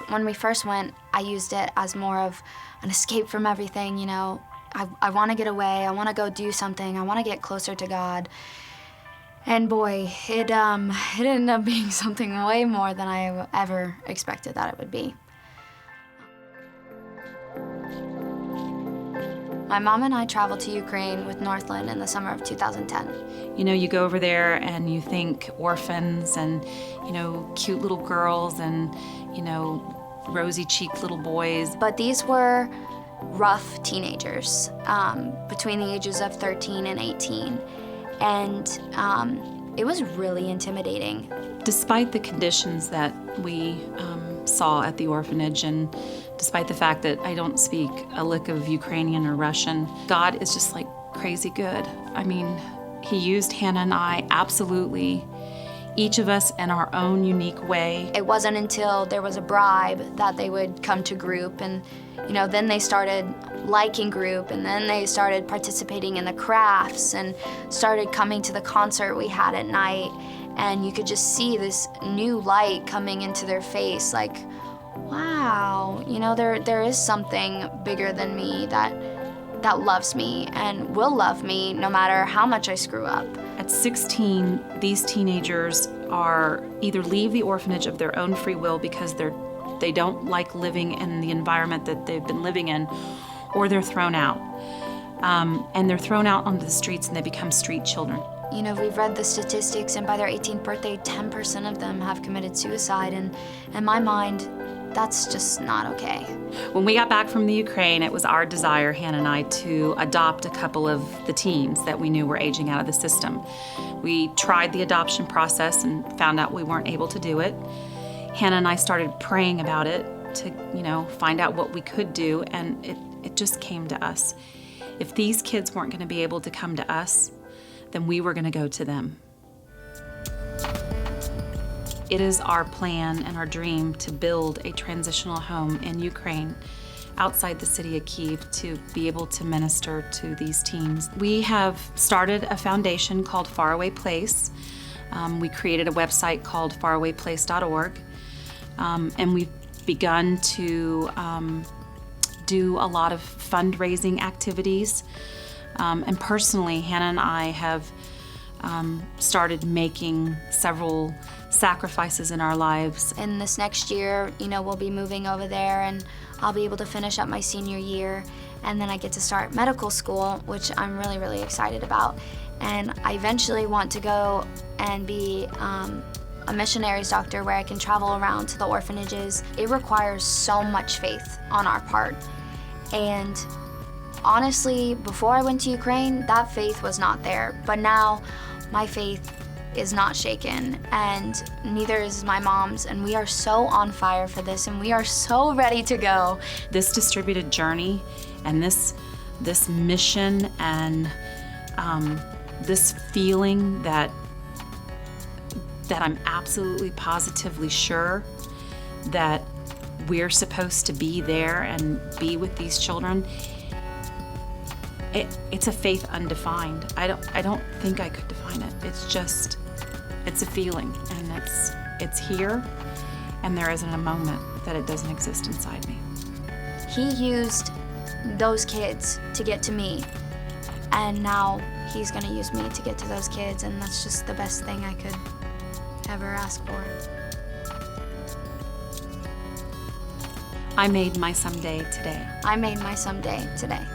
When we first went, I used it as more of an escape from everything, you know. I want to get away, I want to go do something, I want to get closer to God. And boy, it ended up being something way more than I ever expected that it would be. My mom and I traveled to Ukraine with Northland in the summer of 2010. You know, you go over there and you think orphans and, you know, cute little girls and, you know, rosy-cheeked little boys. But these were rough teenagers between the ages of 13 and 18. And it was really intimidating. Despite the conditions that we saw at the orphanage, and despite the fact that I don't speak a lick of Ukrainian or Russian, God is just like crazy good. I mean, He used Hannah and I absolutely, each of us in our own unique way. It wasn't until there was a bribe that they would come to group, and you know, then they started liking group, and then they started participating in the crafts and started coming to the concert we had at night. And you could just see this new light coming into their face, like, wow, you know, there is something bigger than me that loves me and will love me no matter how much I screw up. At 16, these teenagers are either leave the orphanage of their own free will because they don't like living in the environment that they've been living in, or they're thrown out. And they're thrown out onto the streets and they become street children. You know, we've read the statistics, and by their 18th birthday, 10% of them have committed suicide, and in my mind, that's just not okay. When we got back from the Ukraine, it was our desire, Hannah and I, to adopt a couple of the teens that we knew were aging out of the system. We tried the adoption process and found out we weren't able to do it. Hannah and I started praying about it to, you know, find out what we could do, and it just came to us. If these kids weren't going to be able to come to us, then we were going to go to them. It is our plan and our dream to build a transitional home in Ukraine outside the city of Kyiv to be able to minister to these teens. We have started a foundation called Faraway Place. We created a website called farawayplace.org, and we've begun to do a lot of fundraising activities. And personally, Hannah and I have started making several sacrifices in our lives. In this next year, you know, we'll be moving over there, and I'll be able to finish up my senior year, and then I get to start medical school, which I'm really, really excited about. And I eventually want to go and be a missionaries doctor where I can travel around to the orphanages. It requires so much faith on our part. And honestly, before I went to Ukraine, that faith was not there. But now, my faith is not shaken, and neither is my mom's, and we are so on fire for this, and we are so ready to go. This distributed journey and this mission and this feeling that I'm absolutely positively sure that we're supposed to be there and be with these children, it's a faith undefined. I don't think I could define it. It's a feeling, and it's here, and there isn't a moment that it doesn't exist inside me. He used those kids to get to me, and now he's gonna use me to get to those kids, and that's just the best thing I could ever ask for. I made my someday today. I made my someday today.